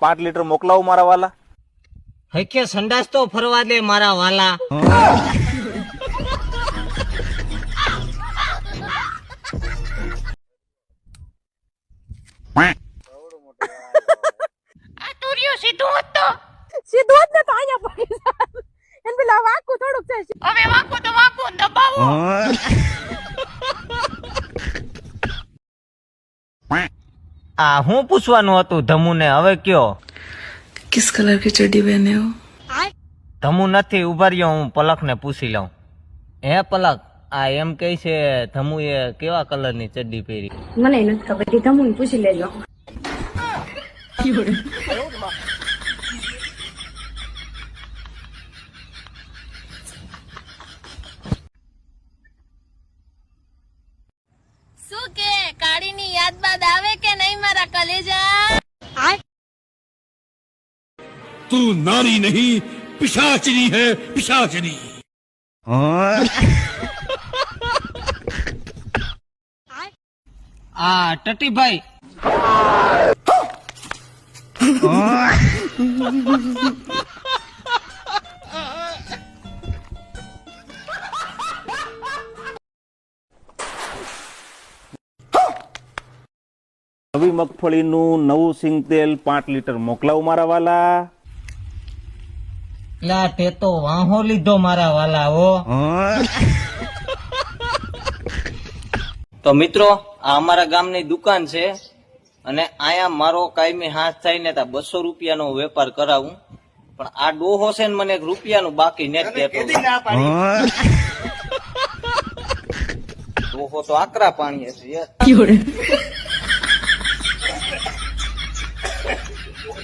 પાંચ લીટર મોકલાવો મારા વાલા. હકે સંડાસ તો ફરવા દે મારા વાલા. સીધું જ ને તો અહીંયા પડી જાય. એને પેલા વાંકું થોડુંક છે. હવે વાંકું તો વાંકું દબાવો. આ હું પૂછવાનું હતું ધમુને, હવે કયો. किस कलर की चड्डी पहने हो? ધમુ નથી, ઉભા રહ્યો, હું પલકને પૂછી લઉં. હે પલક, આ એમ કહે છે ધમુએ કેવા કલરની ચડ્ડી પહેરી? મને નથી ખબર, એ તમુને પૂછી લેજો. શું કે કાળીની યાદ બાદ આવે કે નહીં મારા કલેજા? तू नारी नहीं पिशाचनी है, पिशाचनी. આ ટટીભાઈ, નવી મગફળીનું નવું સિંગ તેલ 5 લીટર મોકલાવો મારા વાલા. લા તે તો વાહો લીધો મારા વાલા હો. તો મિત્રો, આ અમારા ગામની દુકાન છે અને આયા મારો કાયમી હાથ થાય ને તા 200 રૂપિયાનો વેપાર કરાવું, પણ આ ડોહો છે ને મને 1 રૂપિયાનું બાકી નથી દેતો. ડોહો તો આકરા પાણીએ છે યાર.